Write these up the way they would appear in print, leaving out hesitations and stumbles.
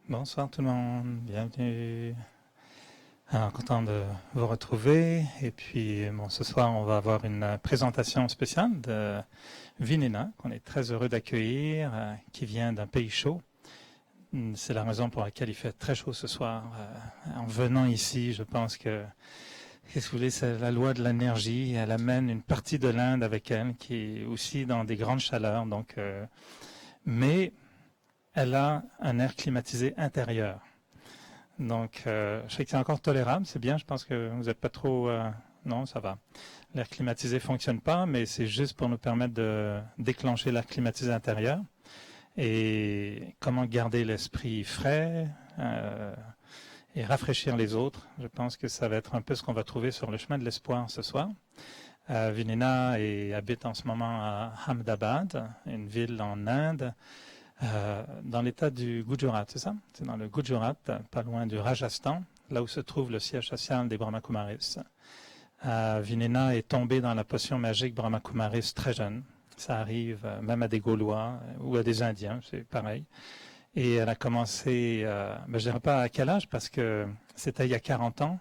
Bonsoir tout le monde, bienvenue. Alors, content de vous retrouver. Et puis, bon, ce soir, on va avoir une présentation spéciale de Vinena, qu'on est très heureux d'accueillir, qui vient d'un pays chaud. C'est la raison pour laquelle il fait très chaud ce soir. En venant ici, je pense que, qu'est-ce que vous voulez, c'est la loi de l'énergie. Elle amène une partie de l'Inde avec elle, qui est aussi dans des grandes chaleurs. Donc, mais elle a un air climatisé intérieur. Donc, je sais que c'est encore tolérable, c'est bien. Je pense que vous n'êtes pas trop. Non, ça va. L'air climatisé ne fonctionne pas, mais c'est juste pour nous permettre de déclencher l'air climatisé intérieur. Et comment garder l'esprit frais et rafraîchir les autres. Je pense que ça va être un peu ce qu'on va trouver sur le chemin de l'espoir ce soir. Vinena habite en ce moment à Ahmedabad, une ville en Inde. Dans l'état du Gujarat, c'est ça? C'est dans le Gujarat, pas loin du Rajasthan, là où se trouve le siège social des Brahmakumaris. Vinena est tombée dans la potion magique Brahmakumaris très jeune. Ça arrive même à des Gaulois ou à des Indiens, c'est pareil. Et elle a commencé, je ne dirais pas à quel âge, parce que c'était il y a 40 ans.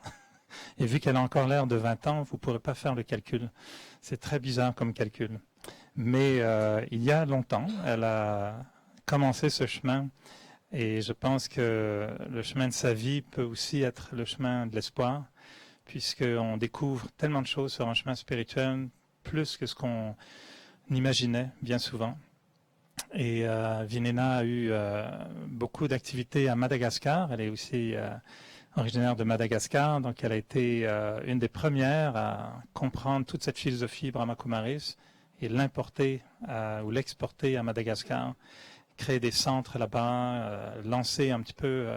Et vu qu'elle a encore l'air de 20 ans, vous ne pourrez pas faire le calcul. C'est très bizarre comme calcul. Mais il y a longtemps, elle a commencer ce chemin. Et je pense que le chemin de sa vie peut aussi être le chemin de l'espoir, puisqu'on découvre tellement de choses sur un chemin spirituel, plus que ce qu'on imaginait bien souvent. Et Vinena a eu beaucoup d'activités à Madagascar. Elle est aussi originaire de Madagascar, donc elle a été une des premières à comprendre toute cette philosophie Brahmakumaris et l'importer ou l'exporter à Madagascar, créer des centres là-bas, lancer un petit peu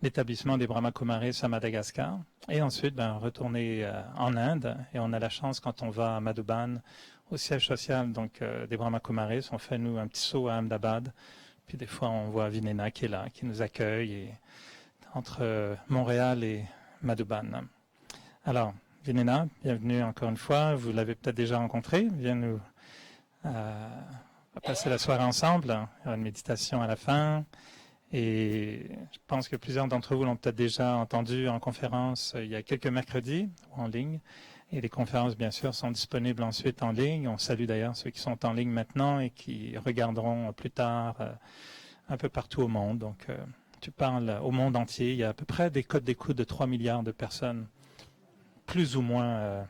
l'établissement des Brahmakumaris à Madagascar, et ensuite retourner en Inde. Et on a la chance, quand on va à Madhuban, au siège social donc, des Brahmakumaris, on fait nous un petit saut à Ahmedabad, puis des fois on voit Vinena qui est là, qui nous accueille entre Montréal et Madhuban. Alors, Vinena, bienvenue encore une fois, vous l'avez peut-être déjà rencontré, viens nous... On va passer la soirée ensemble, il y aura une méditation à la fin, et je pense que plusieurs d'entre vous l'ont peut-être déjà entendu en conférence il y a quelques mercredis en ligne, et les conférences bien sûr sont disponibles ensuite en ligne. On salue d'ailleurs ceux qui sont en ligne maintenant et qui regarderont plus tard un peu partout au monde. Donc tu parles au monde entier, il y a à peu près des codes d'écoute de 3 milliards de personnes, plus ou moins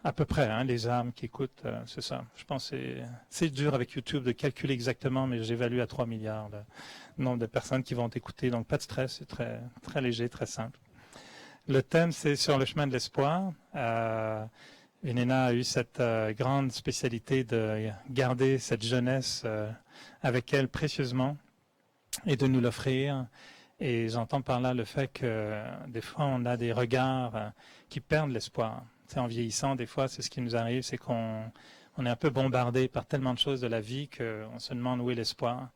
à peu près, hein, les âmes qui écoutent, c'est ça. Je pense que c'est dur avec YouTube de calculer exactement, mais j'évalue à 3 milliards le nombre de personnes qui vont écouter. Donc pas de stress, c'est très, très léger, très simple. Le thème, c'est sur le chemin de l'espoir. Vinena a eu cette grande spécialité de garder cette jeunesse avec elle précieusement et de nous l'offrir. Et j'entends par là le fait que des fois, on a des regards qui perdent l'espoir. En vieillissant, des fois, c'est ce qui nous arrive, c'est qu'on est un peu bombardé par tellement de choses de la vie qu'on se demande où est l'espoir.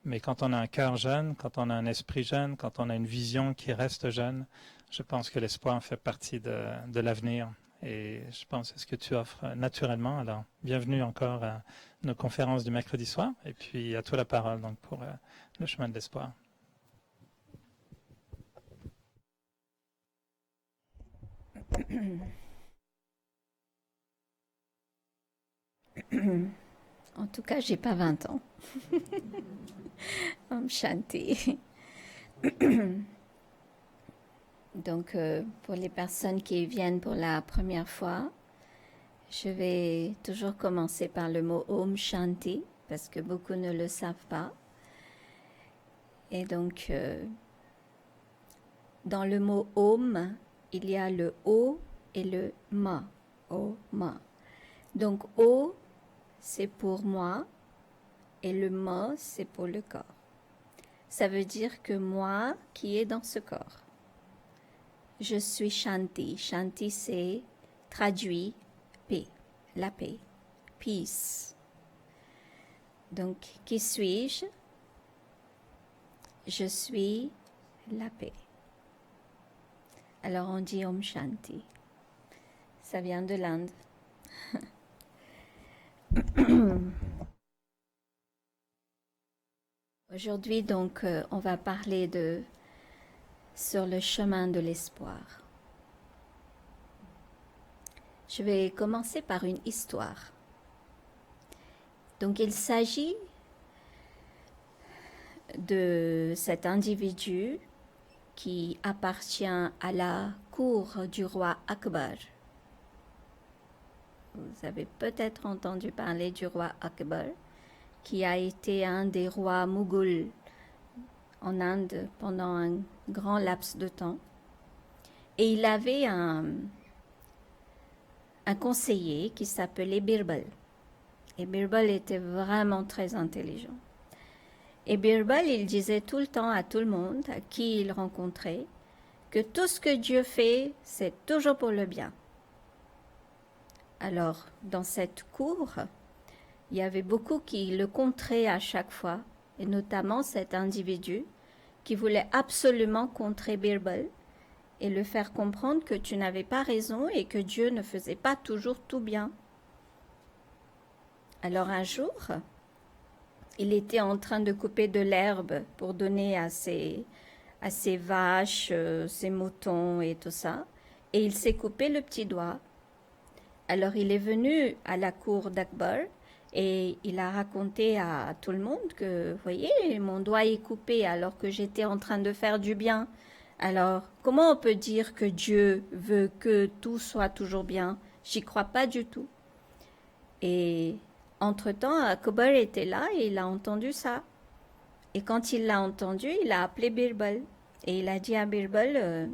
Mais quand on a un cœur jeune, quand on a un esprit jeune, quand on a une vision qui reste jeune, je pense que l'espoir fait partie de l'avenir. Et je pense que c'est ce que tu offres naturellement. Alors, bienvenue encore à nos conférences du mercredi soir. Et puis, à toi la parole donc, pour le chemin de l'espoir. En tout cas, j'ai pas 20 ans. Om Shanti. Donc, pour les personnes qui viennent pour la première fois, je vais toujours commencer par le mot Om Shanti, parce que beaucoup ne le savent pas. Et donc, dans le mot Om, il y a le O et le Ma. O, Ma. Donc, O, c'est pour moi, et le Ma, c'est pour le corps. Ça veut dire que moi qui est dans ce corps, je suis Shanti. Shanti, c'est traduit paix, la paix, peace. Donc, qui suis-je? Je suis la paix. Alors, on dit Om Shanti. Ça vient de l'Inde. Aujourd'hui, donc, on va parler sur le chemin de l'espoir. Je vais commencer par une histoire. Donc, il s'agit de cet individu qui appartient à la cour du roi Akbar. Vous avez peut-être entendu parler du roi Akbar, qui a été un des rois mougouls en Inde pendant un grand laps de temps. Et il avait un conseiller qui s'appelait Birbal. Et Birbal était vraiment très intelligent. Et Birbal, il disait tout le temps à tout le monde, à qui il rencontrait, que tout ce que Dieu fait, c'est toujours pour le bien. Alors, dans cette cour, il y avait beaucoup qui le contraient à chaque fois, et notamment cet individu qui voulait absolument contrer Birbal et le faire comprendre que tu n'avais pas raison et que Dieu ne faisait pas toujours tout bien. Alors un jour, il était en train de couper de l'herbe pour donner à ses vaches, ses moutons et tout ça, et il s'est coupé le petit doigt. Alors il est venu à la cour d'Akbar et il a raconté à tout le monde que, vous voyez, mon doigt est coupé alors que j'étais en train de faire du bien. Alors, comment on peut dire que Dieu veut que tout soit toujours bien? J'y crois pas du tout. Et entre-temps, Akbar était là et il a entendu ça. Et quand il l'a entendu, il a appelé Birbal. Et il a dit à Birbal,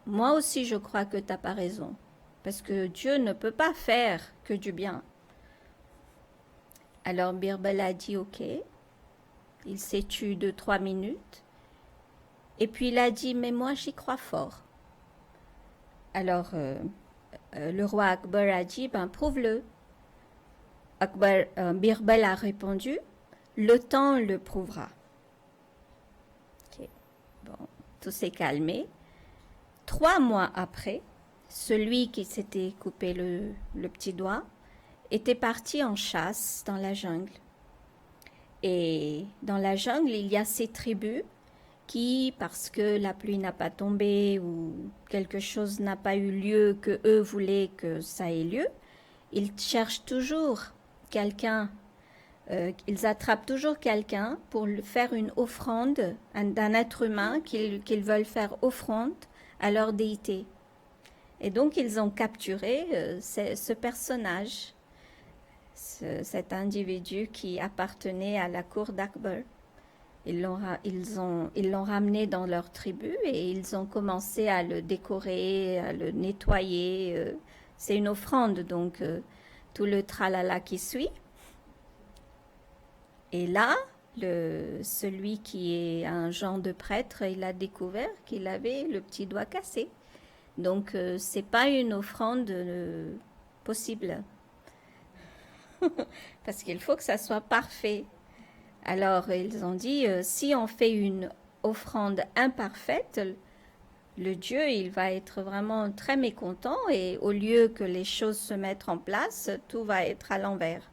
moi aussi je crois que tu n'as pas raison. Parce que Dieu ne peut pas faire que du bien. Alors Birbal a dit ok. Il s'est tu 2-3 minutes. Et puis il a dit, mais moi j'y crois fort. Alors le roi Akbar a dit, ben prouve-le. Birbal a répondu, le temps le prouvera. Okay. Bon, tout s'est calmé. 3 mois après, celui qui s'était coupé le petit doigt était parti en chasse dans la jungle. Et dans la jungle, il y a ces tribus qui, parce que la pluie n'a pas tombé ou quelque chose n'a pas eu lieu que eux voulaient que ça ait lieu, ils cherchent toujours quelqu'un, ils attrapent toujours quelqu'un pour faire une offrande d'un être humain qu'ils veulent faire offrande à leur déité. Et donc ils ont capturé ce personnage, cet individu qui appartenait à la cour d'Akbar. Ils l'ont ramené dans leur tribu et ils ont commencé à le décorer, à le nettoyer. C'est une offrande, donc tout le tralala qui suit. Et là, celui qui est un genre de prêtre, il a découvert qu'il avait le petit doigt cassé. Donc, c'est pas une offrande possible. Parce qu'il faut que ça soit parfait. Alors, ils ont dit, si on fait une offrande imparfaite, le Dieu, il va être vraiment très mécontent et au lieu que les choses se mettent en place, tout va être à l'envers.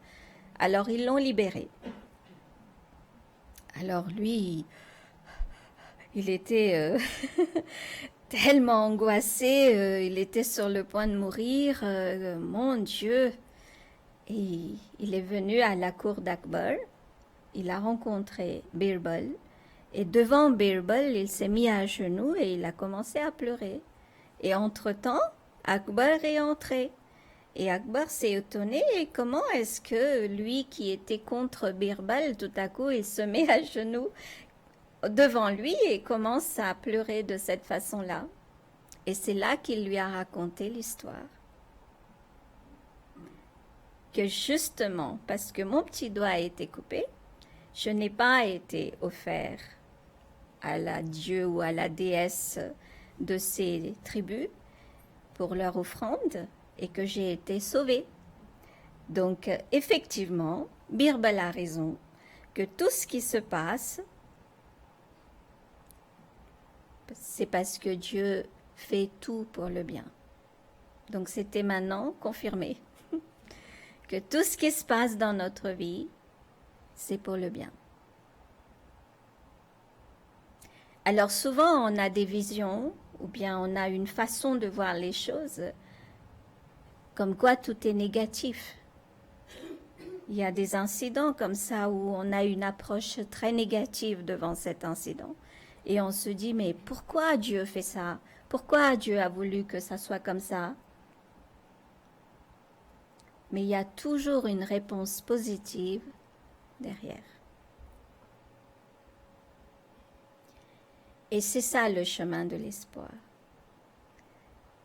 Alors, ils l'ont libéré. Alors, lui, il était tellement angoissé, il était sur le point de mourir, mon Dieu. Et il est venu à la cour d'Akbar. Il a rencontré Birbal et devant Birbal, il s'est mis à genoux et il a commencé à pleurer. Et entre-temps, Akbar est entré. Et Akbar s'est étonné, et comment est-ce que lui qui était contre Birbal, tout à coup, il se met à genoux devant lui et commence à pleurer de cette façon-là. Et c'est là qu'il lui a raconté l'histoire. Que justement, parce que mon petit doigt a été coupé, je n'ai pas été offert à la dieu ou à la déesse de ces tribus pour leur offrande et que j'ai été sauvée. Donc, effectivement, Birbal a raison que tout ce qui se passe, c'est parce que Dieu fait tout pour le bien. Donc, c'était maintenant confirmé que tout ce qui se passe dans notre vie, c'est pour le bien. Alors souvent, on a des visions ou bien on a une façon de voir les choses comme quoi tout est négatif. Il y a des incidents comme ça où on a une approche très négative devant cet incident. Et on se dit, mais pourquoi Dieu fait ça? Pourquoi Dieu a voulu que ça soit comme ça? Mais il y a toujours une réponse positive derrière. Et c'est ça le chemin de l'espoir.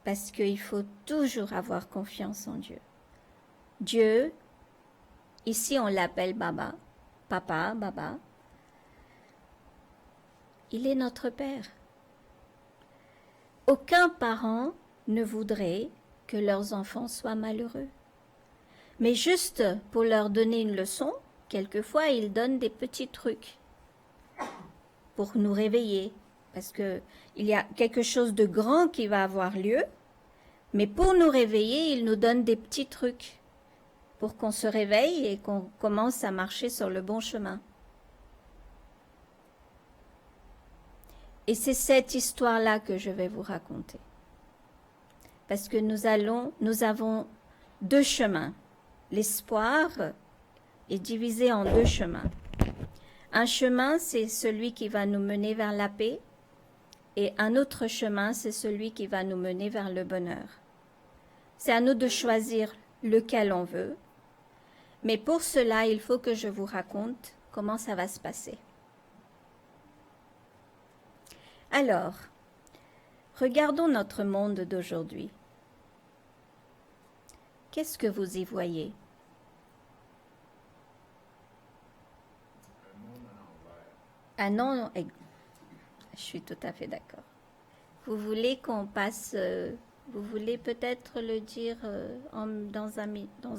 Parce qu'il faut toujours avoir confiance en Dieu. Dieu, ici on l'appelle Baba, Papa, Baba. Il est notre Père. Aucun parent ne voudrait que leurs enfants soient malheureux. Mais juste pour leur donner une leçon, quelquefois ils donnent des petits trucs pour nous réveiller. Parce qu'il y a quelque chose de grand qui va avoir lieu, mais pour nous réveiller, ils nous donnent des petits trucs pour qu'on se réveille et qu'on commence à marcher sur le bon chemin. Et c'est cette histoire-là que je vais vous raconter. Parce que nous avons deux chemins. L'espoir est divisé en deux chemins. Un chemin, c'est celui qui va nous mener vers la paix, et un autre chemin, c'est celui qui va nous mener vers le bonheur. C'est à nous de choisir lequel on veut, mais pour cela, il faut que je vous raconte comment ça va se passer. Alors, regardons notre monde d'aujourd'hui. Qu'est-ce que vous y voyez? Non, je suis tout à fait d'accord. Vous voulez qu'on passe, vous voulez peut-être le dire dans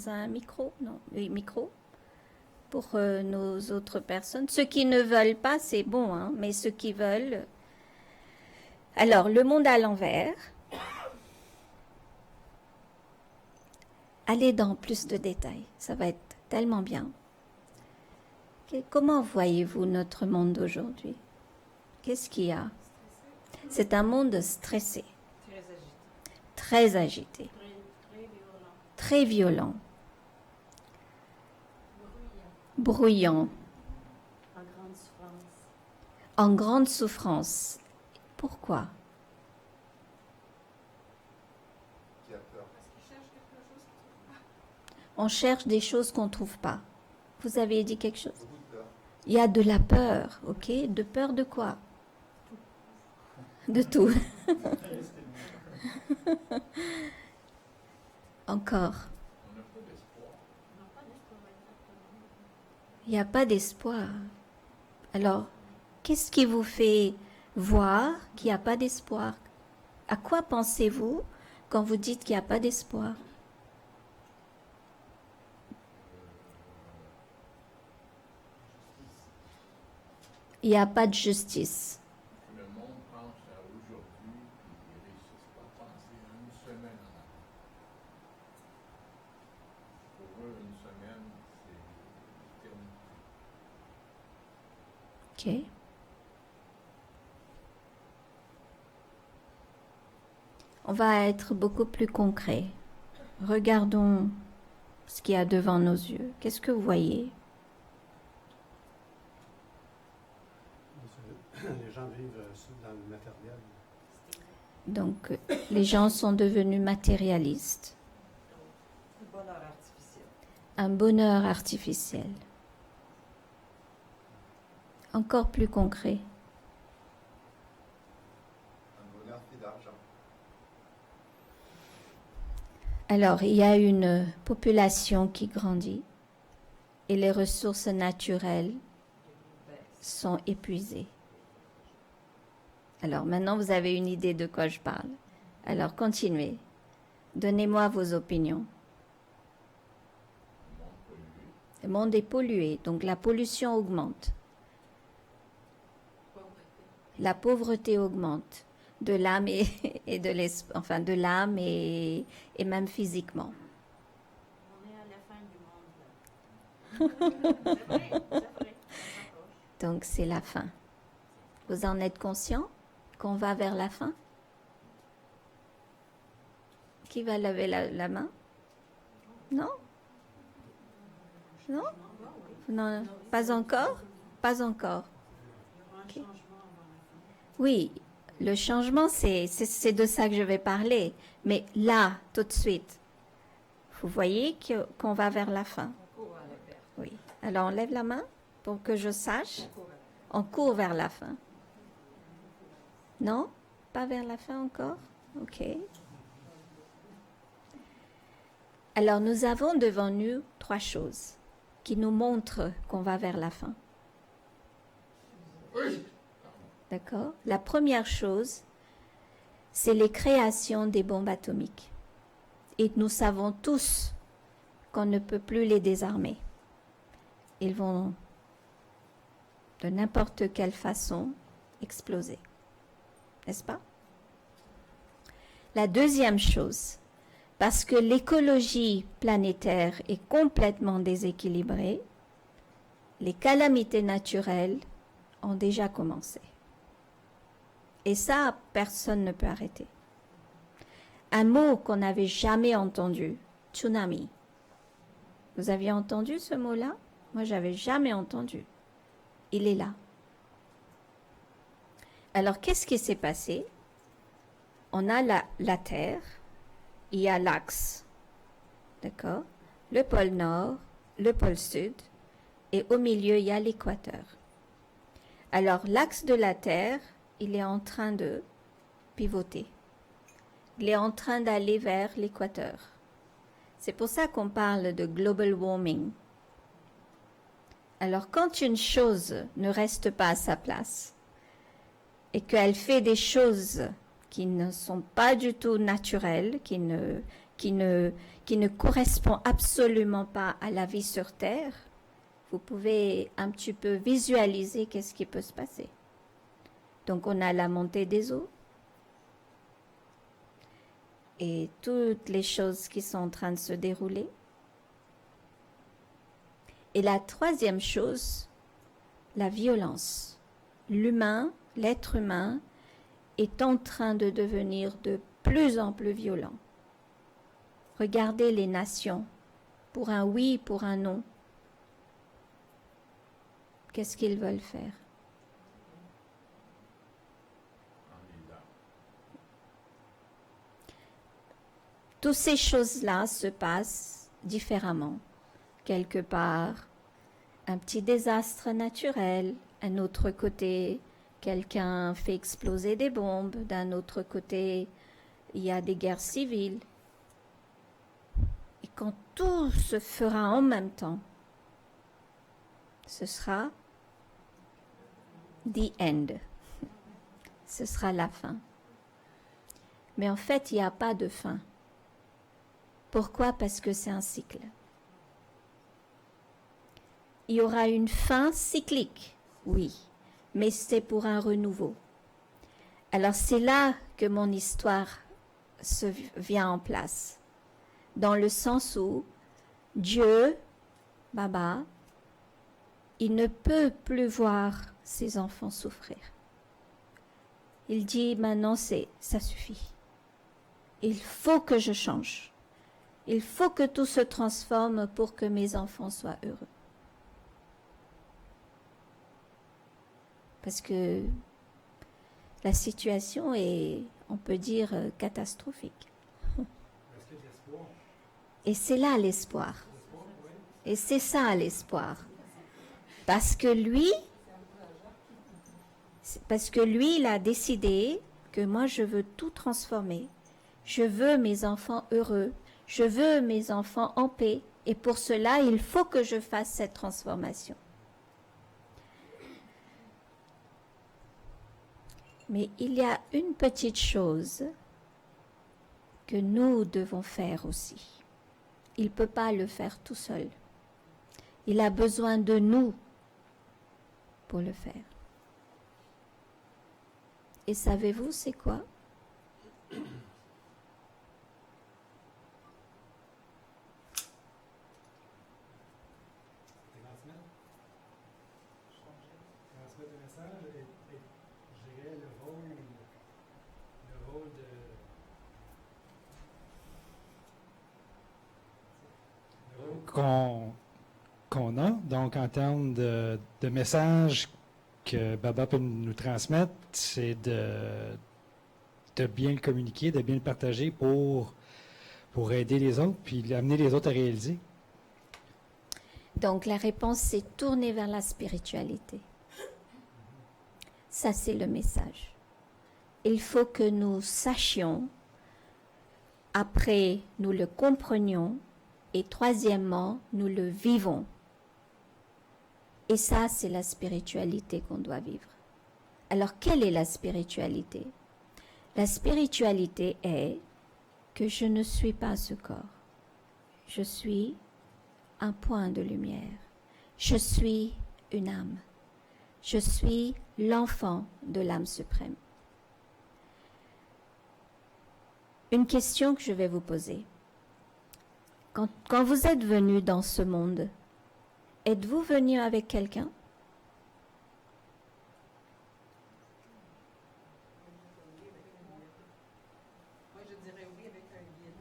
un micro? Non, oui, micro. Pour nos autres personnes. Ceux qui ne veulent pas, c'est bon, hein, mais ceux qui veulent. Alors, le monde à l'envers. Allez dans plus de détails, ça va être tellement bien. Comment voyez-vous notre monde d'aujourd'hui? Qu'est-ce qu'il y a? C'est un monde stressé, très agité, très violent, bruyant, en grande souffrance. Pourquoi? On cherche des choses qu'on ne trouve pas. Vous avez dit quelque chose? Il y a de la peur, ok? De peur de quoi? De tout. Encore. Il n'y a pas d'espoir. Alors, qu'est-ce qui vous fait voir qu'il n'y a pas d'espoir? À quoi pensez-vous quand vous dites qu'il n'y a pas d'espoir? Il n'y a pas de justice. Le monde pense à aujourd'hui, puis ils ne réussissent pas à penser à une semaine en avant. Pour eux, une semaine, c'est l'éternité. Ok. On va être beaucoup plus concret. Regardons ce qu'il y a devant nos yeux. Qu'est-ce que vous voyez? Les gens vivent dans le matériel. Donc, les gens sont devenus matérialistes. Un bonheur artificiel. Un bonheur artificiel. Encore plus concret. Un bonheur fait d'argent. Alors, il y a une population qui grandit et les ressources naturelles sont épuisées. Alors, maintenant, vous avez une idée de quoi je parle. Alors, continuez. Donnez-moi vos opinions. Le monde est pollué, donc la pollution augmente. La pauvreté augmente de l'âme et de l'esprit, enfin de l'âme et même physiquement. On est à la fin du monde, là. C'est vrai, c'est vrai. Donc c'est la fin. Vous en êtes conscient qu'on va vers la fin? Qui va lever la main? Non? Non? Non, pas encore? Pas encore. Ok. Oui, le changement, c'est de ça que je vais parler. Mais là, tout de suite, vous voyez qu'on va vers la fin. Oui. Alors, on lève la main pour que je sache. On court vers la fin. Non? Pas vers la fin encore? Ok. Alors, nous avons devant nous 3 choses qui nous montrent qu'on va vers la fin. D'accord? La première chose, c'est les créations des bombes atomiques. Et nous savons tous qu'on ne peut plus les désarmer. Ils vont, de n'importe quelle façon, exploser. N'est-ce pas? La deuxième chose, parce que l'écologie planétaire est complètement déséquilibrée, les calamités naturelles ont déjà commencé. Et ça, personne ne peut arrêter. Un mot qu'on n'avait jamais entendu, tsunami. Vous aviez entendu ce mot-là? Moi, j'avais jamais entendu. Il est là. Alors, qu'est-ce qui s'est passé? On a la Terre, il y a l'axe, d'accord? Le pôle Nord, le pôle Sud, et au milieu, il y a l'équateur. Alors, l'axe de la Terre, il est en train de pivoter. Il est en train d'aller vers l'équateur. C'est pour ça qu'on parle de global warming. Alors, quand une chose ne reste pas à sa place et qu'elle fait des choses qui ne sont pas du tout naturelles, qui ne correspondent absolument pas à la vie sur Terre, vous pouvez un petit peu visualiser qu'est-ce qui peut se passer. Donc, on a la montée des eaux et toutes les choses qui sont en train de se dérouler. Et la troisième chose, la violence. L'humain, l'être humain, est en train de devenir de plus en plus violent. Regardez les nations, pour un oui, pour un non. Qu'est-ce qu'ils veulent faire? Toutes ces choses-là se passent différemment. Quelque part, un petit désastre naturel, un autre côté, quelqu'un fait exploser des bombes, d'un autre côté, il y a des guerres civiles. Et quand tout se fera en même temps, ce sera the end. Ce sera la fin. Mais en fait, il n'y a pas de fin. Pourquoi? Parce que c'est un cycle. Il y aura une fin cyclique, oui, mais c'est pour un renouveau. Alors c'est là que mon histoire vient en place, dans le sens où Dieu, Baba, il ne peut plus voir ses enfants souffrir. Il dit maintenant ça suffit. Il faut que je change. Il faut que tout se transforme pour que mes enfants soient heureux. Parce que la situation est, on peut dire, catastrophique. Et c'est là l'espoir. Et c'est ça l'espoir. Parce que lui, il a décidé que moi, je veux tout transformer. Je veux mes enfants heureux. Je veux mes enfants en paix. Et pour cela, il faut que je fasse cette transformation. Mais il y a une petite chose que nous devons faire aussi. Il ne peut pas le faire tout seul. Il a besoin de nous pour le faire. Et savez-vous, c'est quoi? Transmettre le message et je dirais le rôle qu'on a, donc en termes de messages que Baba peut nous transmettre, c'est de bien le communiquer, de bien le partager pour aider les autres, puis amener les autres à réaliser. Donc la réponse, c'est tourner vers la spiritualité. Ça, c'est le message. Il faut que nous sachions, après, nous le comprenions, et troisièmement, nous le vivons. Et ça, c'est la spiritualité qu'on doit vivre. Alors, quelle est la spiritualité? La spiritualité est que je ne suis pas ce corps. Je suis un point de lumière. Je suis une âme. Je suis l'enfant de l'âme suprême. Une question que je vais vous poser. Quand vous êtes venu dans ce monde, êtes-vous venu avec quelqu'un? Moi, je dirais oui avec un guide.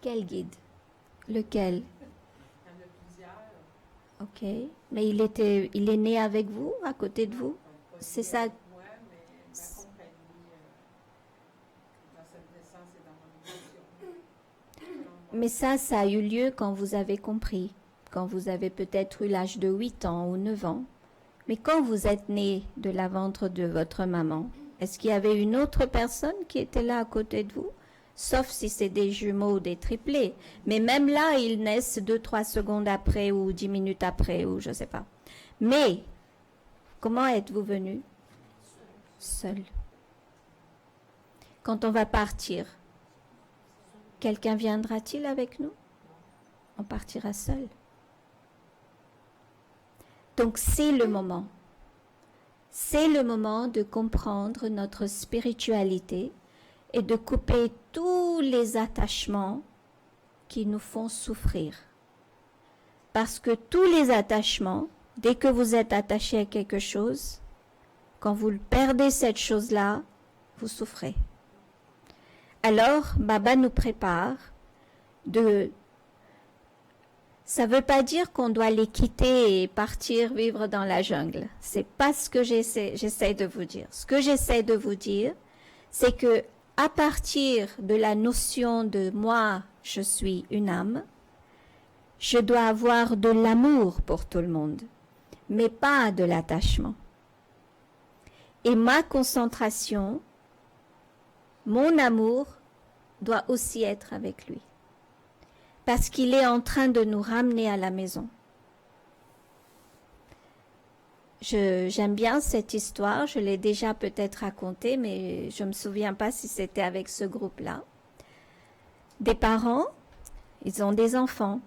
Quel guide? Lequel? Il y en a plusieurs. Ok. Mais il est né avec vous, à côté de vous? C'est ça. Moi, mais ma compagnie dans cette naissance et dans mon évolution. Mais ça a eu lieu quand vous avez compris, quand vous avez peut-être eu l'âge de 8 ans ou 9 ans. Mais quand vous êtes né de la ventre de votre maman, est-ce qu'il y avait une autre personne qui était là à côté de vous? Sauf si c'est des jumeaux ou des triplés. Mais même là, ils naissent 2-3 secondes après ou 10 minutes après ou je ne sais pas. Mais, comment êtes-vous venu? Seul. Quand on va partir, quelqu'un viendra-t-il avec nous? On partira seul. Donc c'est le moment. C'est le moment de comprendre notre spiritualité et de couper tous les attachements qui nous font souffrir. Parce que tous les attachements, dès que vous êtes attaché à quelque chose, quand vous perdez cette chose-là, vous souffrez. Alors, Baba nous prépare ça ne veut pas dire qu'on doit les quitter et partir vivre dans la jungle. C'est pas ce que j'essaie de vous dire. Ce que j'essaie de vous dire, c'est que à partir de la notion de moi, je suis une âme, je dois avoir de l'amour pour tout le monde, mais pas de l'attachement. Et ma concentration, mon amour, doit aussi être avec lui. Parce qu'il est en train de nous ramener à la maison. J'aime bien cette histoire, je l'ai déjà peut-être racontée, mais je ne me souviens pas si c'était avec ce groupe-là. Des parents, ils ont des enfants.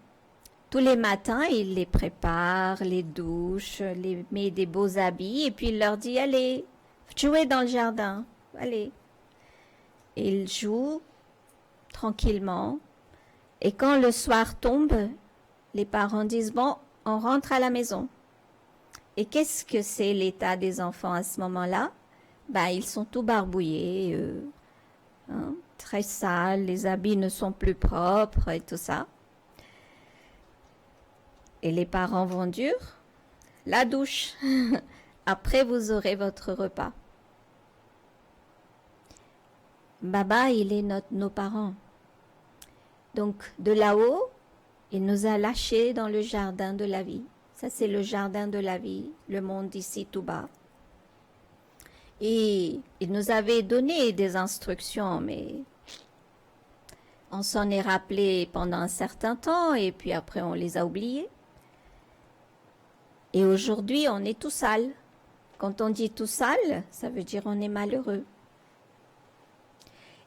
Tous les matins, ils les préparent, les douchent, les mettent des beaux habits, et puis il leur dit, allez, jouez dans le jardin, allez. Et ils jouent tranquillement. Et quand le soir tombe, les parents disent, bon, on rentre à la maison. Et qu'est-ce que c'est l'état des enfants à ce moment-là? Ben, ils sont tout barbouillés, très sales, les habits ne sont plus propres et tout ça. Et les parents vont dire, la douche, après vous aurez votre repas. Baba, il est nos parents. Donc, de là-haut, il nous a lâchés dans le jardin de la vie. Ça, c'est le jardin de la vie, le monde ici tout bas. Et il nous avait donné des instructions, mais on s'en est rappelé pendant un certain temps et puis après on les a oubliées. Et aujourd'hui, on est tout sale. Quand on dit tout sale, ça veut dire on est malheureux.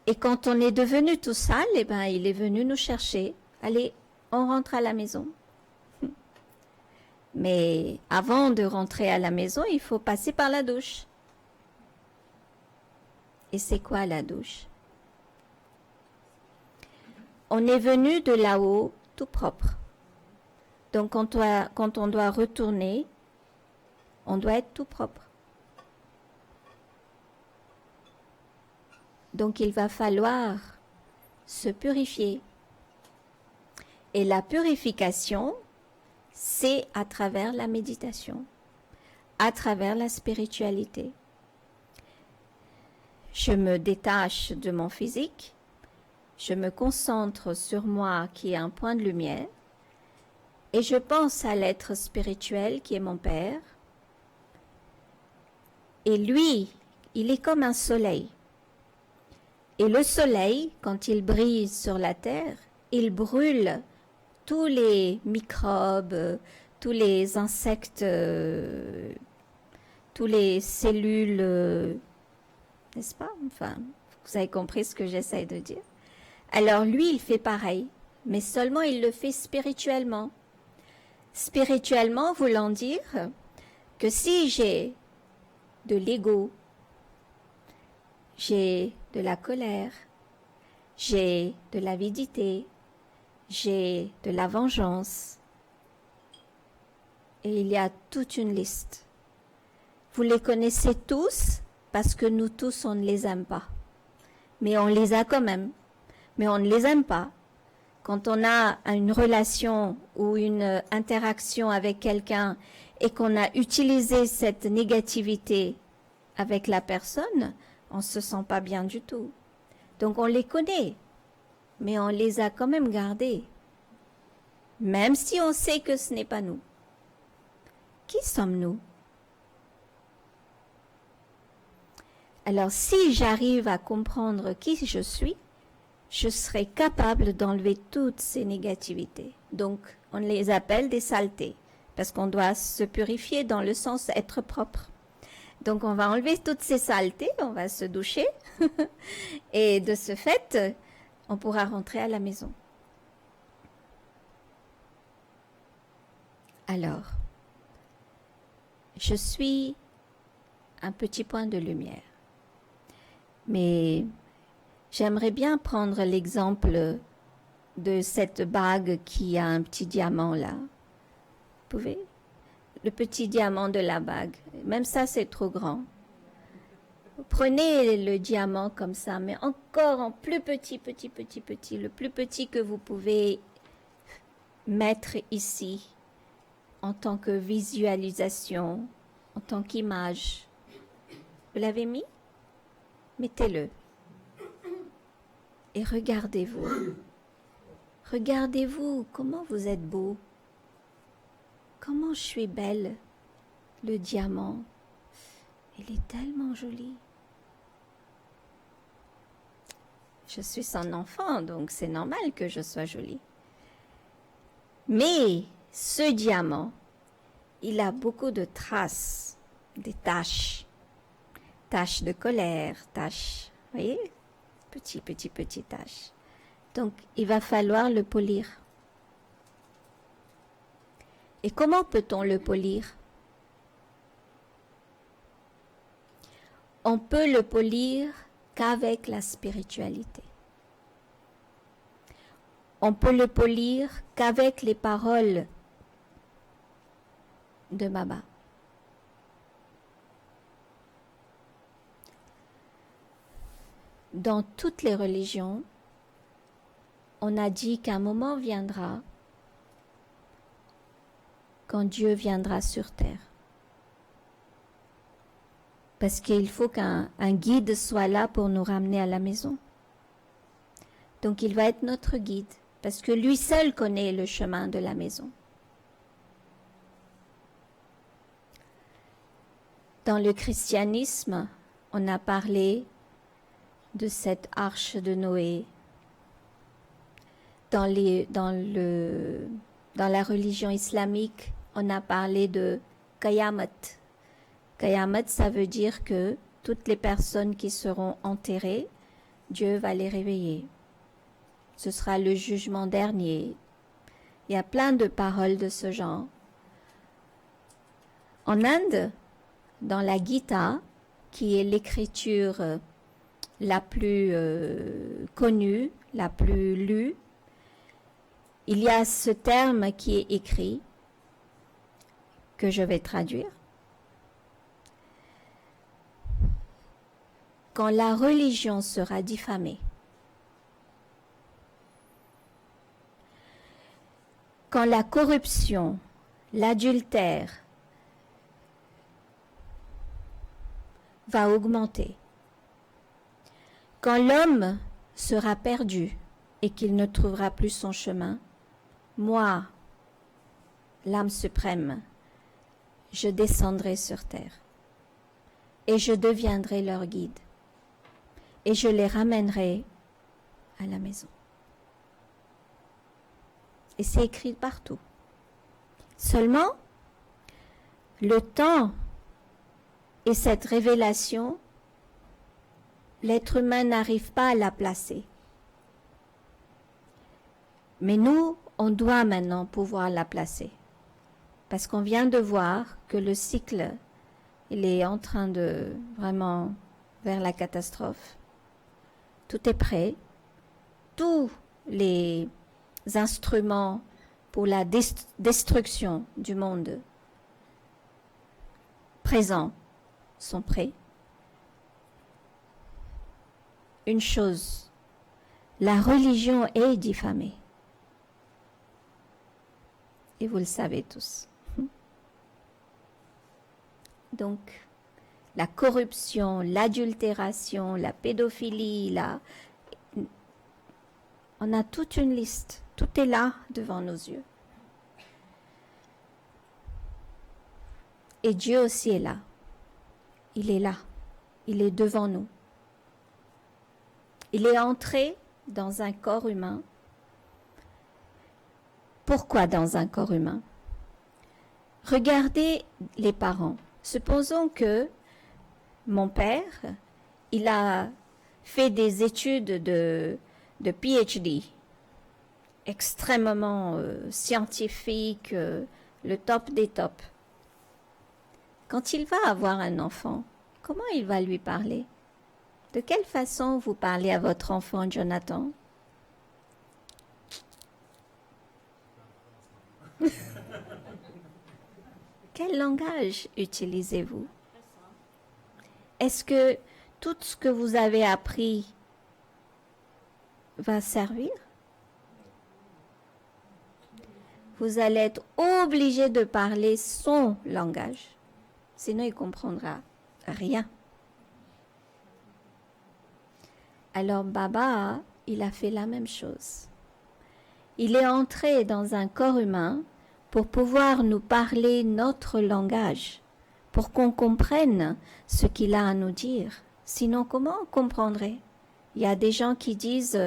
Et quand on est devenu tout sale, eh ben, il est venu nous chercher. Allez, on rentre à la maison. Mais avant de rentrer à la maison, il faut passer par la douche. Et c'est quoi la douche? On est venu de là-haut tout propre. Donc quand on doit retourner, on doit être tout propre. Donc il va falloir se purifier. Et la purification, c'est à travers la méditation, à travers la spiritualité. Je me détache de mon physique, je me concentre sur moi qui est un point de lumière, et je pense à l'être spirituel qui est mon Père. Et lui, il est comme un soleil. Et le soleil, quand il brille sur la terre, il brûle tous les microbes, tous les insectes, tous les cellules, n'est-ce pas? Enfin, vous avez compris ce que j'essaie de dire. Alors lui, il fait pareil, mais seulement il le fait spirituellement. Spirituellement voulant dire que si j'ai de l'ego, j'ai de la colère, j'ai de l'avidité, j'ai de la vengeance, et il y a toute une liste. Vous les connaissez tous parce que nous tous, on ne les aime pas. Mais on les a quand même. Mais on ne les aime pas. Quand on a une relation ou une interaction avec quelqu'un et qu'on a utilisé cette négativité avec la personne, on ne se sent pas bien du tout. Donc on les connaît, mais on les a quand même gardés. Même si on sait que ce n'est pas nous. Qui sommes-nous? Alors si j'arrive à comprendre qui je suis, je serai capable d'enlever toutes ces négativités. Donc, on les appelle des saletés, parce qu'on doit se purifier dans le sens être propre. Donc, on va enlever toutes ces saletés, on va se doucher, et de ce fait, on pourra rentrer à la maison. Alors, je suis un petit point de lumière, mais j'aimerais bien prendre l'exemple de cette bague qui a un petit diamant là. Vous pouvez? Le petit diamant de la bague. Même ça, c'est trop grand. Prenez le diamant comme ça, mais encore en plus petit, le plus petit que vous pouvez mettre ici, en tant que visualisation, en tant qu'image. Vous l'avez mis? Mettez-le. Et regardez-vous. Regardez-vous, comment vous êtes beau. Comment je suis belle. Le diamant, il est tellement joli. Je suis son enfant, donc c'est normal que je sois jolie. Mais ce diamant, il a beaucoup de traces, des taches. Taches de colère, taches, vous voyez? Petit tache. Donc, il va falloir le polir. Et comment peut-on le polir? On peut le polir qu'avec la spiritualité. On peut le polir qu'avec les paroles de Baba. Dans toutes les religions, on a dit qu'un moment viendra quand Dieu viendra sur terre. Parce qu'il faut qu'un guide soit là pour nous ramener à la maison. Donc il va être notre guide, parce que lui seul connaît le chemin de la maison. Dans le christianisme, on a parlé de cette arche de Noé. Dans la religion islamique, on a parlé de Qayamat. Qayamat, ça veut dire que toutes les personnes qui seront enterrées, Dieu va les réveiller. Ce sera le jugement dernier. Il y a plein de paroles de ce genre. En Inde, dans la Gita, qui est l'écriture la plus connue, la plus lue, il y a ce terme qui est écrit, que je vais traduire. quand la religion sera diffamée, quand la corruption, l'adultère va augmenter, quand l'homme sera perdu et qu'il ne trouvera plus son chemin, moi, l'âme suprême, je descendrai sur terre et je deviendrai leur guide et je les ramènerai à la maison. Et c'est écrit partout. Seulement, le temps et cette révélation, l'être humain n'arrive pas à la placer. Mais nous, on doit maintenant pouvoir la placer. Parce qu'on vient de voir que le cycle, il est en train de vraiment vers la catastrophe. Tout est prêt. Tous les instruments pour la destruction du monde présents sont prêts. Une chose, la religion est diffamée. Et vous le savez tous. Donc, la corruption, l'adultération, la pédophilie, on a toute une liste. Tout est là devant nos yeux. Et Dieu aussi est là. Il est là. Il est devant nous. Il est entré dans un corps humain. Pourquoi dans un corps humain? Regardez les parents. Supposons que mon père, il a fait des études de PhD, extrêmement scientifique, le top des tops. Quand il va avoir un enfant, comment il va lui parler? De quelle façon vous parlez à votre enfant, Jonathan? Quel langage utilisez-vous? Est-ce que tout ce que vous avez appris va servir? Vous allez être obligé de parler son langage. Sinon, il ne comprendra rien. Alors, Baba, il a fait la même chose. Il est entré dans un corps humain pour pouvoir nous parler notre langage, pour qu'on comprenne ce qu'il a à nous dire. Sinon, comment on comprendrait? Il y a des gens qui disent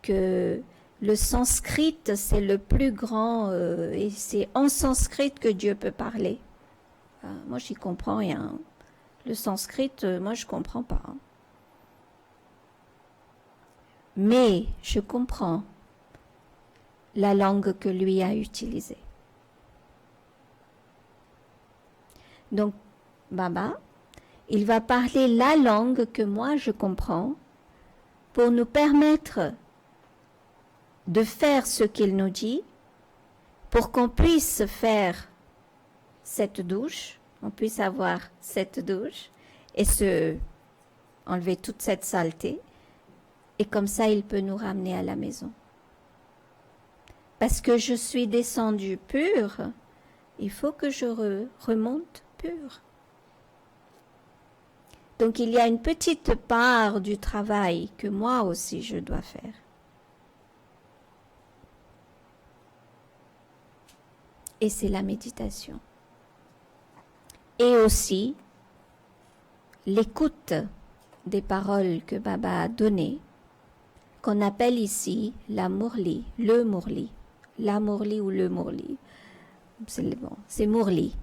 que le sanskrit, c'est le plus grand, et c'est en sanskrit que Dieu peut parler. Moi, j'y comprends rien. Le sanskrit, moi, je comprends pas. Mais je comprends la langue que lui a utilisée. Donc, Baba, il va parler la langue que moi je comprends pour nous permettre de faire ce qu'il nous dit, pour qu'on puisse faire cette douche, on puisse avoir cette douche et enlever toute cette saleté. Et comme ça, il peut nous ramener à la maison. Parce que je suis descendue pure, il faut que je remonte pure. Donc il y a une petite part du travail que moi aussi je dois faire. Et c'est la méditation. Et aussi l'écoute des paroles que Baba a données, qu'on appelle ici la Murli, le Murli. La Murli ou le Murli. C'est Murli.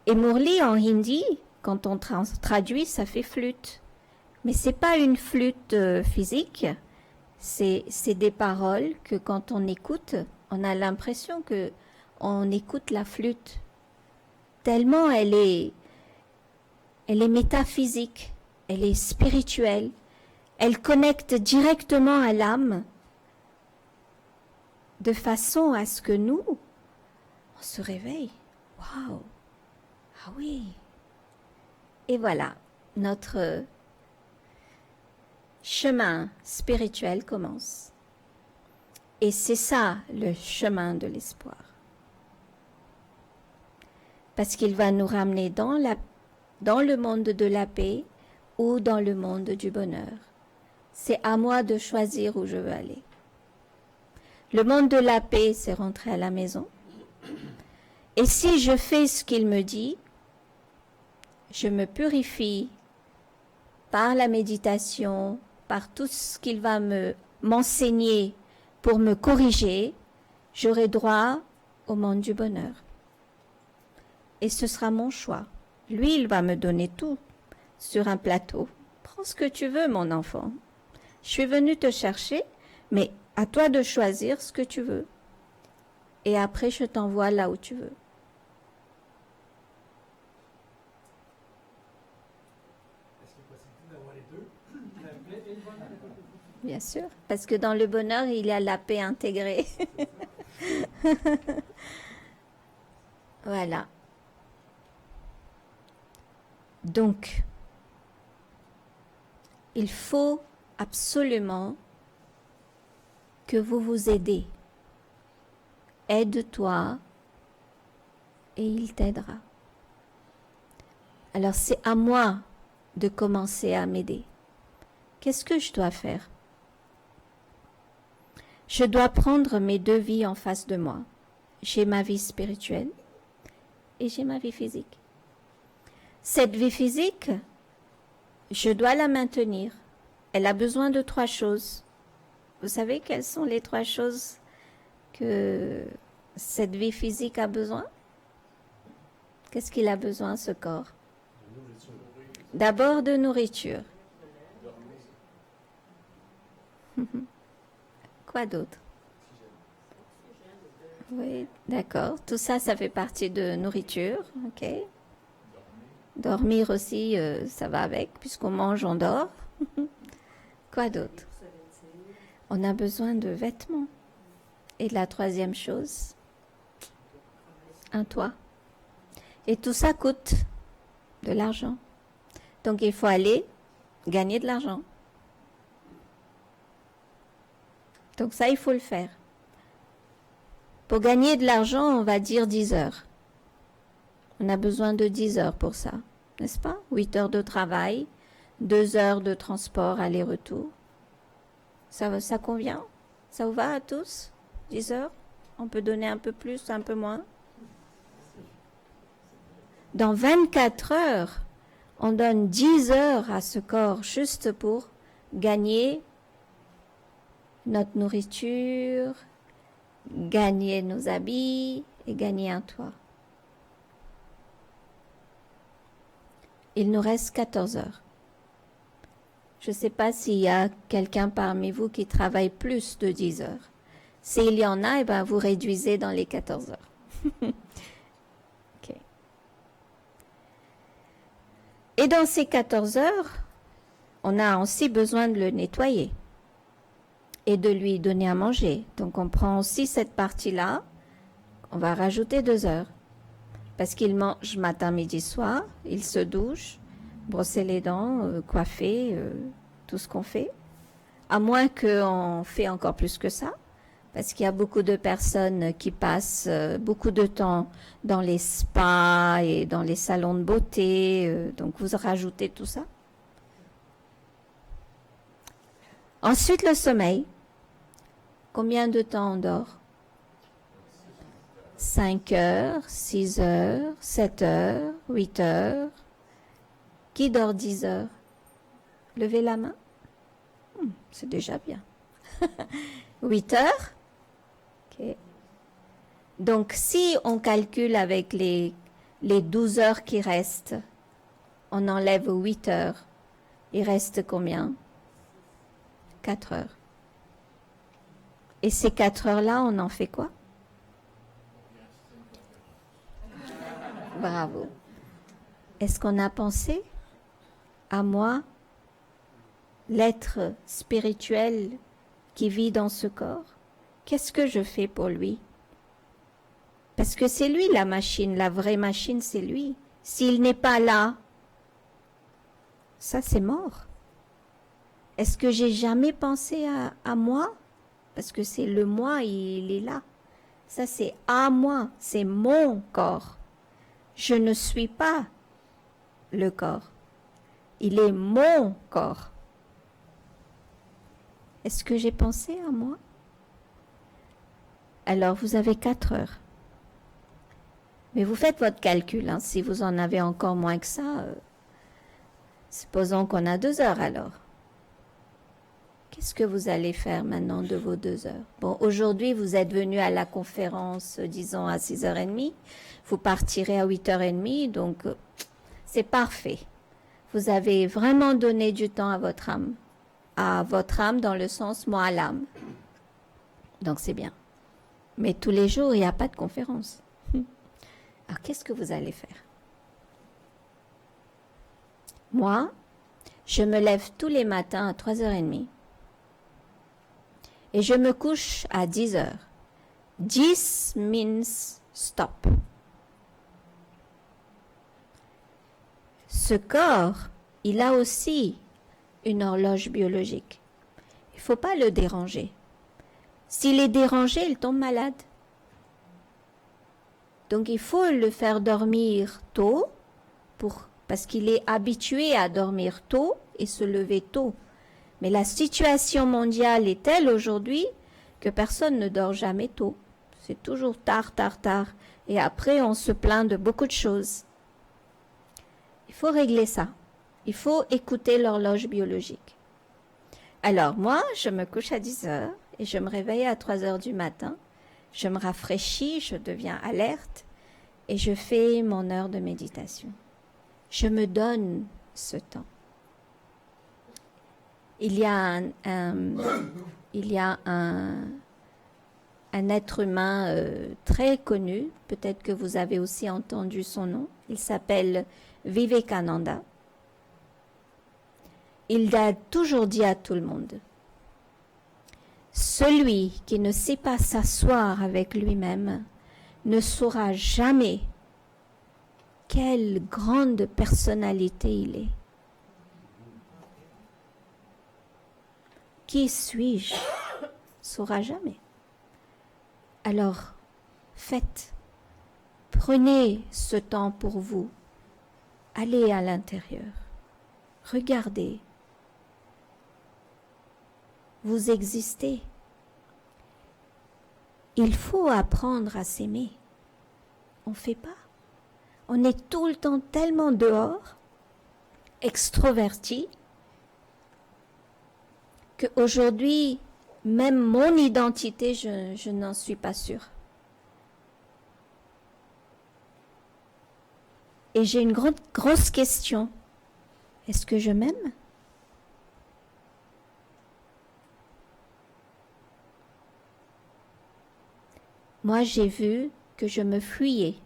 Et Murli en hindi, quand on traduit, ça fait flûte. Mais c'est pas une flûte physique, c'est des paroles que quand on écoute, on a l'impression que on écoute la flûte. Tellement elle est métaphysique, elle est spirituelle, elle connecte directement à l'âme de façon à ce que nous, on se réveille. Waouh! Ah oui! Et voilà, notre chemin spirituel commence. Et c'est ça le chemin de l'espoir. Parce qu'il va nous ramener dans le monde de la paix ou dans le monde du bonheur. C'est à moi de choisir où je veux aller. Le monde de la paix, c'est rentrer à la maison. Et si je fais ce qu'il me dit, je me purifie par la méditation, par tout ce qu'il va m'enseigner pour me corriger, j'aurai droit au monde du bonheur. Et ce sera mon choix. Lui, il va me donner tout sur un plateau. Prends ce que tu veux, mon enfant. Je suis venue te chercher, mais à toi de choisir ce que tu veux. Et après, je t'envoie là où tu veux. Est-ce qu'il est possible d'avoir les deux? La paix et le bonheur? Bien sûr, parce que dans le bonheur, il y a la paix intégrée. Voilà. Donc, il faut absolument que vous vous aidez. Aide-toi et il t'aidera. Alors, c'est à moi de commencer à m'aider. Qu'est-ce que je dois faire? Je dois prendre mes deux vies en face de moi. J'ai ma vie spirituelle et j'ai ma vie physique. Cette vie physique, je dois la maintenir. Elle a besoin de 3 choses. Vous savez quelles sont les 3 choses que cette vie physique a besoin? Qu'est-ce qu'il a besoin, ce corps? D'abord de nourriture. Quoi d'autre? Oui, d'accord. Tout ça, ça fait partie de nourriture. Ok. Dormir aussi, ça va avec. Puisqu'on mange, on dort. Quoi d'autre? On a besoin de vêtements. Et la 3e chose, un toit. Et tout ça coûte de l'argent. Donc il faut aller gagner de l'argent. Donc ça, il faut le faire. Pour gagner de l'argent, on va dire 10 heures. On a besoin de 10 heures pour ça, n'est-ce pas? 8 heures de travail, 2 heures de transport aller-retour. Ça convient? Ça vous va à tous? 10 heures? On peut donner un peu plus, un peu moins? Dans 24 heures, on donne 10 heures à ce corps juste pour gagner notre nourriture, gagner nos habits et gagner un toit. Il nous reste 14 heures. Je ne sais pas s'il y a quelqu'un parmi vous qui travaille plus de 10 heures. S'il y en a, eh ben, vous réduisez dans les 14 heures. Okay. Et dans ces 14 heures, on a aussi besoin de le nettoyer et de lui donner à manger. Donc on prend aussi cette partie-là, on va rajouter 2 heures. Parce qu'il mange matin, midi, soir, il se douche, brosser les dents, coiffer, tout ce qu'on fait. À moins qu'on fait encore plus que ça, parce qu'il y a beaucoup de personnes qui passent beaucoup de temps dans les spas et dans les salons de beauté, donc vous rajoutez tout ça. Ensuite, le sommeil. Combien de temps on dort? 5 heures, 6 heures, 7 heures, 8 heures. Qui dort 10 heures? Levez la main. C'est déjà bien. 8 heures? Okay. Donc, si on calcule avec les 12 heures qui restent, on enlève 8 heures. Il reste combien? 4 heures. Et ces 4 heures-là, on en fait quoi? Bravo. Est-ce qu'on a pensé à moi, l'être spirituel qui vit dans ce corps? Qu'est-ce que je fais pour lui? Parce que c'est lui la machine, la vraie machine, c'est lui. S'il n'est pas là, ça c'est mort. Est-ce que j'ai jamais pensé à moi? Parce que c'est le moi, il est là. Ça, c'est à moi, c'est mon corps. Je ne suis pas le corps. Il est mon corps. Est-ce que j'ai pensé à moi? Alors, vous avez 4 heures. Mais vous faites votre calcul. Hein. Si vous en avez encore moins que ça, supposons qu'on a 2 heures alors. Qu'est-ce que vous allez faire maintenant de vos 2 heures? Bon, aujourd'hui, vous êtes venu à la conférence, disons, à 6h30. Vous partirez à 8h30, donc c'est parfait. Vous avez vraiment donné du temps à votre âme. À votre âme dans le sens, moi, à l'âme. Donc, c'est bien. Mais tous les jours, il n'y a pas de conférence. Alors, qu'est-ce que vous allez faire? Moi, je me lève tous les matins à 3h30. Et je me couche à 10 heures. 10 means stop. Ce corps, il a aussi une horloge biologique. Il ne faut pas le déranger. S'il est dérangé, il tombe malade. Donc il faut le faire dormir tôt, parce qu'il est habitué à dormir tôt et se lever tôt. Mais la situation mondiale est telle aujourd'hui que personne ne dort jamais tôt. C'est toujours tard, tard, tard. Et après, on se plaint de beaucoup de choses. Il faut régler ça. Il faut écouter l'horloge biologique. Alors moi, je me couche à 10 heures et je me réveille à 3 heures du matin. Je me rafraîchis, je deviens alerte et je fais mon heure de méditation. Je me donne ce temps. Il y a un être humain très connu, peut-être que vous avez aussi entendu son nom. Il s'appelle Vivekananda. Il a toujours dit à tout le monde, celui qui ne sait pas s'asseoir avec lui-même ne saura jamais quelle grande personnalité il est. Qui suis-je? Saura jamais. Alors, faites. Prenez ce temps pour vous. Allez à l'intérieur. Regardez. Vous existez. Il faut apprendre à s'aimer. On ne fait pas. On est tout le temps tellement dehors, extroverti, qu'aujourd'hui, même mon identité, je n'en suis pas sûre. Et j'ai une grosse question. Est-ce que je m'aime? Moi, j'ai vu que je me fuyais.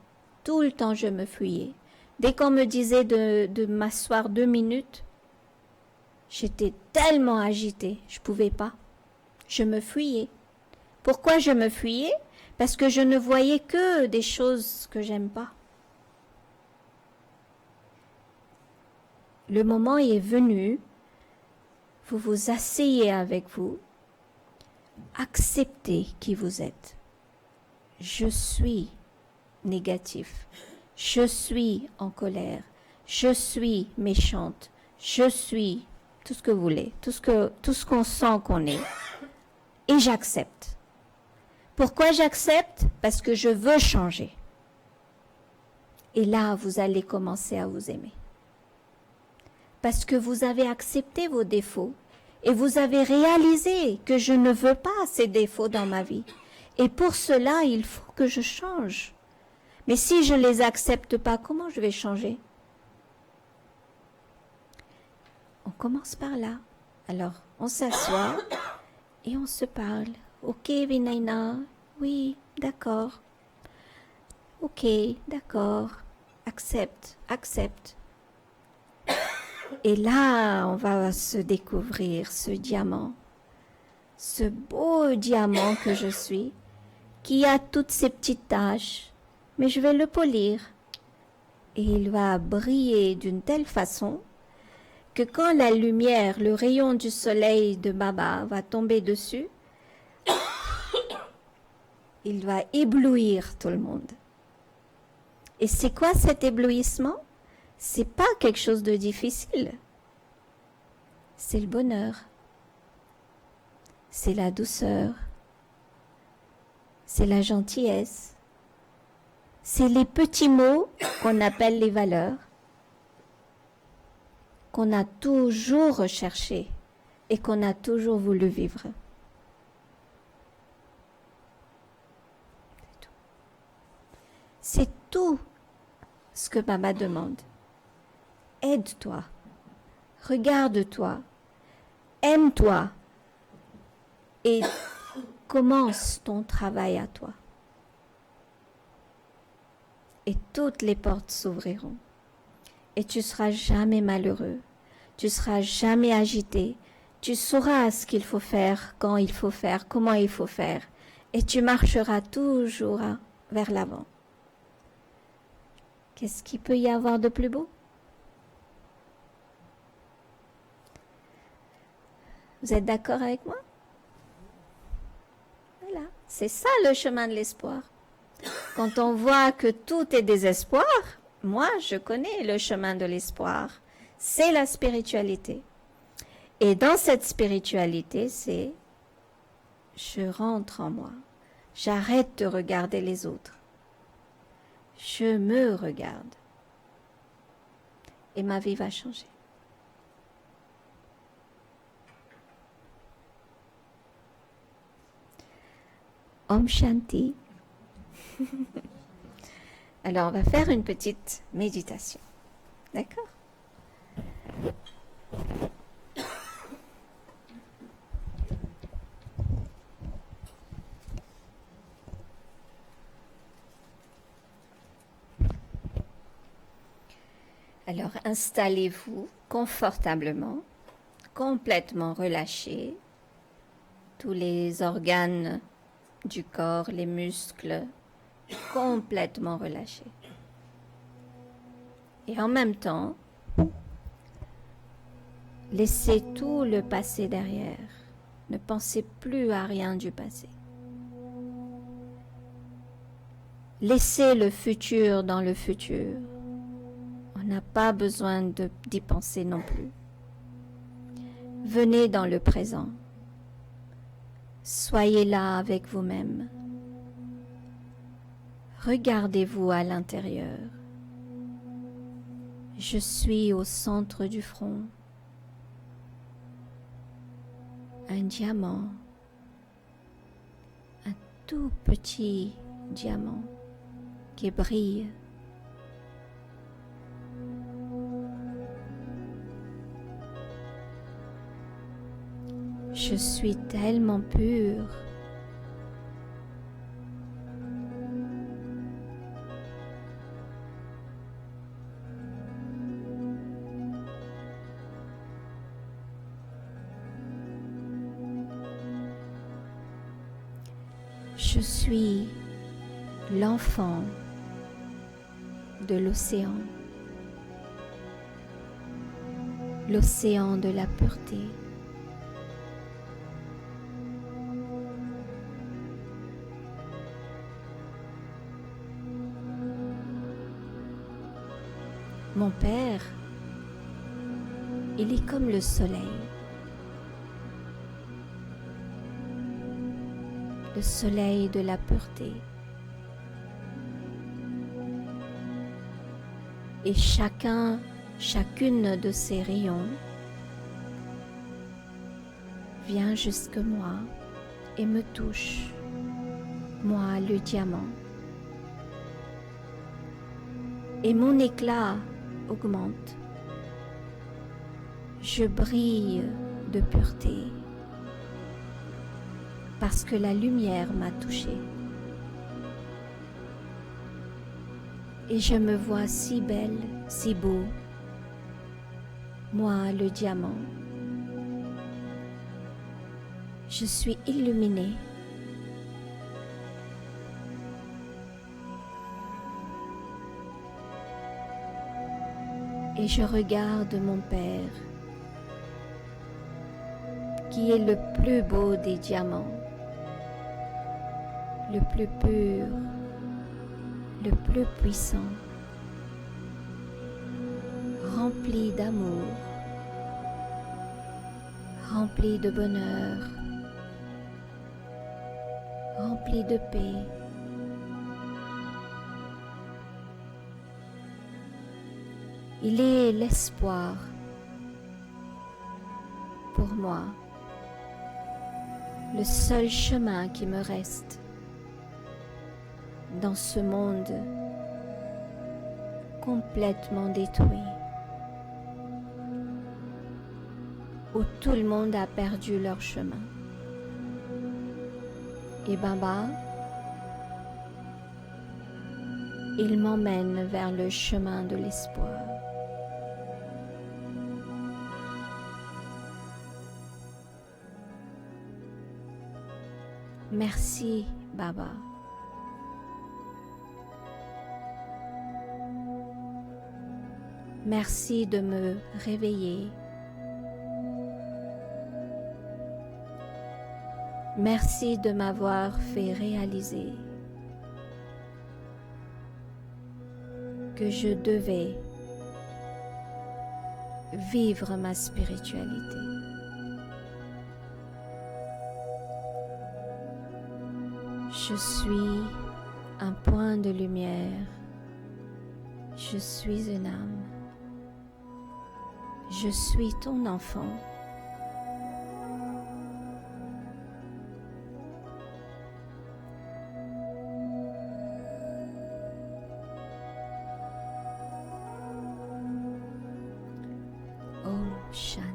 Tout le temps, je me fuyais. Dès qu'on me disait de m'asseoir 2 minutes, j'étais tellement agitée, je ne pouvais pas. Je me fuyais. Pourquoi je me fuyais? Parce que je ne voyais que des choses que j'aime pas. Le moment est venu, vous vous asseyez avec vous, acceptez qui vous êtes. Je suis négatif, je suis en colère, je suis méchante, je suis tout ce que vous voulez, tout ce qu'on sent qu'on est. Et j'accepte. Pourquoi j'accepte? Parce que je veux changer. Et là, vous allez commencer à vous aimer. Parce que vous avez accepté vos défauts et vous avez réalisé que je ne veux pas ces défauts dans ma vie. Et pour cela, il faut que je change. Mais si je ne les accepte pas, comment je vais changer? On commence par là. Alors, on s'assoit et on se parle. Ok, Vinayna, oui, d'accord. Ok, d'accord. Accepte, accepte. Et là, on va se découvrir ce diamant, ce beau diamant que je suis, qui a toutes ces petites taches, mais je vais le polir. Et il va briller d'une telle façon que quand la lumière, le rayon du soleil de Baba va tomber dessus, il va éblouir tout le monde. Et c'est quoi cet éblouissement? C'est pas quelque chose de difficile. C'est le bonheur. C'est la douceur. C'est la gentillesse. C'est les petits mots qu'on appelle les valeurs, qu'on a toujours recherché et qu'on a toujours voulu vivre. C'est tout ce que Baba demande. Aide-toi, regarde-toi, aime-toi et commence ton travail à toi. Et toutes les portes s'ouvriront. Et tu seras jamais malheureux, tu seras jamais agité, tu sauras ce qu'il faut faire, quand il faut faire, comment il faut faire, et tu marcheras toujours vers l'avant. Qu'est-ce qu'il peut y avoir de plus beau? Vous êtes d'accord avec moi? Voilà, c'est ça le chemin de l'espoir. Quand on voit que tout est désespoir, moi je connais le chemin de l'espoir. C'est la spiritualité. Et dans cette spiritualité, c'est je rentre en moi. J'arrête de regarder les autres. Je me regarde. Et ma vie va changer. Om Shanti. Alors, on va faire une petite méditation. D'accord? Alors, installez-vous confortablement, complètement relâchés, tous les organes du corps, les muscles, complètement relâchés. Et en même temps, laissez tout le passé derrière. Ne pensez plus à rien du passé. Laissez le futur dans le futur. On n'a pas besoin d'y penser non plus. Venez dans le présent. Soyez là avec vous-même. Regardez-vous à l'intérieur. Je suis au centre du front. Un diamant. Un tout petit diamant qui brille. Je suis tellement pure. Je suis l'enfant de l'océan, l'océan de la pureté. Mon père, il est comme le soleil. Le soleil de la pureté. Et chacune de ces rayons vient jusque moi et me touche, moi le diamant. Et mon éclat augmente. Je brille de pureté parce que la lumière m'a touchée. Et je me vois si belle, si beau, moi le diamant. Je suis illuminée. Et je regarde mon père qui est le plus beau des diamants, le plus pur, le plus puissant, rempli d'amour, rempli de bonheur, rempli de paix. Il est l'espoir pour moi, le seul chemin qui me reste dans ce monde complètement détruit, où tout le monde a perdu leur chemin. Et Baba, il m'emmène vers le chemin de l'espoir. Merci, Baba. Merci de me réveiller. Merci de m'avoir fait réaliser que je devais vivre ma spiritualité. Je suis un point de lumière. Je suis une âme. Je suis ton enfant. Om Shanti.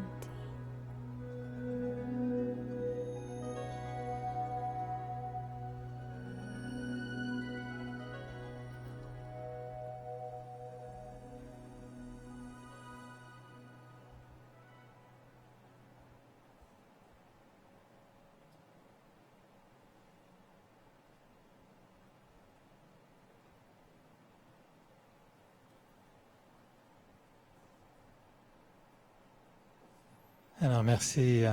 Alors merci,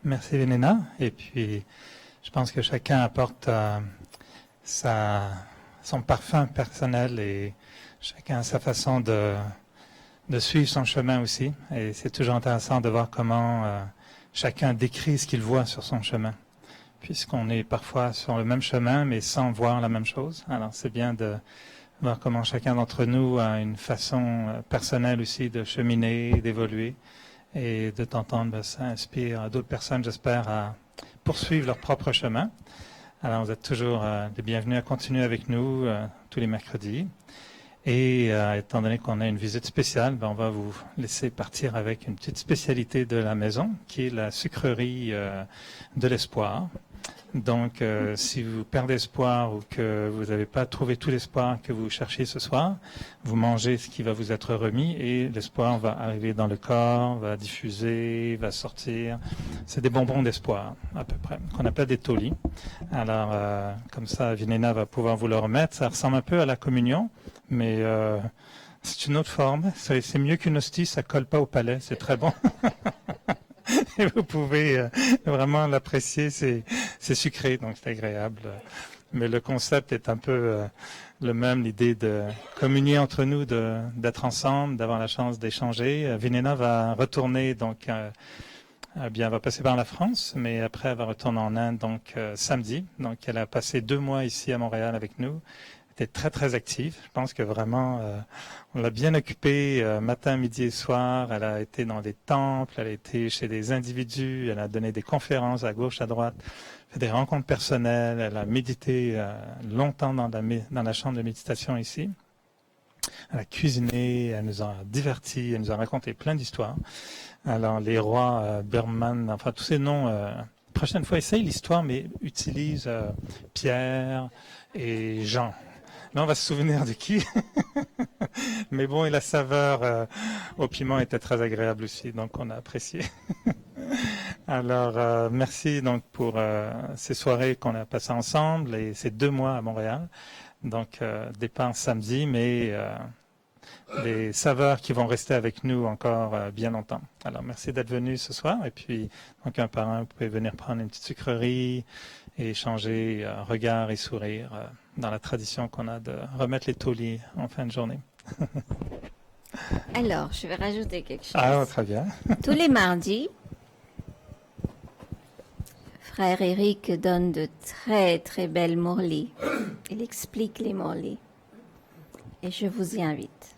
merci Vinena. Et puis je pense que chacun apporte son parfum personnel et chacun a sa façon de suivre son chemin aussi. Et c'est toujours intéressant de voir comment chacun décrit ce qu'il voit sur son chemin, puisqu'on est parfois sur le même chemin mais sans voir la même chose. Alors c'est bien de voir comment chacun d'entre nous a une façon personnelle aussi de cheminer, d'évoluer. Et de t'entendre, ça inspire d'autres personnes, j'espère, à poursuivre leur propre chemin. Alors, vous êtes toujours les bienvenus à continuer avec nous tous les mercredis. Et étant donné qu'on a une visite spéciale, on va vous laisser partir avec une petite spécialité de la maison, qui est la sucrerie de l'espoir. Donc, si vous perdez espoir ou que vous n'avez pas trouvé tout l'espoir que vous cherchiez ce soir, vous mangez ce qui va vous être remis et l'espoir va arriver dans le corps, va diffuser, va sortir. C'est des bonbons d'espoir, à peu près, qu'on appelle des tolis. Alors, comme ça, Vinena va pouvoir vous le remettre. Ça ressemble un peu à la communion, mais c'est une autre forme. C'est mieux qu'une hostie, ça colle pas au palais, c'est très bon. Et vous pouvez vraiment l'apprécier, c'est sucré, donc c'est agréable. Mais le concept est un peu le même, l'idée de communier entre nous, d'être ensemble, d'avoir la chance d'échanger. Vinena va retourner, donc, bien, elle va passer par la France, mais après elle va retourner en Inde, donc samedi. Donc elle a passé 2 mois ici à Montréal avec nous. Elle était très très active. Je pense que vraiment, on l'a bien occupée matin, midi et soir. Elle a été dans des temples, elle a été chez des individus, elle a donné des conférences à gauche, à droite, fait des rencontres personnelles. Elle a médité longtemps dans la chambre de méditation ici. Elle a cuisiné, elle nous a divertis, elle nous a raconté plein d'histoires. Alors les rois Berman, enfin tous ces noms. Prochaine fois, essaye l'histoire, mais utilise Pierre et Jean. Là, on va se souvenir de qui. Mais bon, et la saveur au piment était très agréable aussi, donc on a apprécié. Alors, merci donc pour ces soirées qu'on a passées ensemble et ces 2 mois à Montréal. Donc, départ samedi, mais des saveurs qui vont rester avec nous encore bien longtemps. Alors, merci d'être venu ce soir. Et puis, donc, un par un, vous pouvez venir prendre une petite sucrerie et échanger regard et sourire dans la tradition qu'on a de remettre les tauliers en fin de journée. Alors, je vais rajouter quelque chose. Ah, très bien. Tous les mardis, Frère Eric donne de très très belles morlies. Il explique les morlies. Et je vous y invite.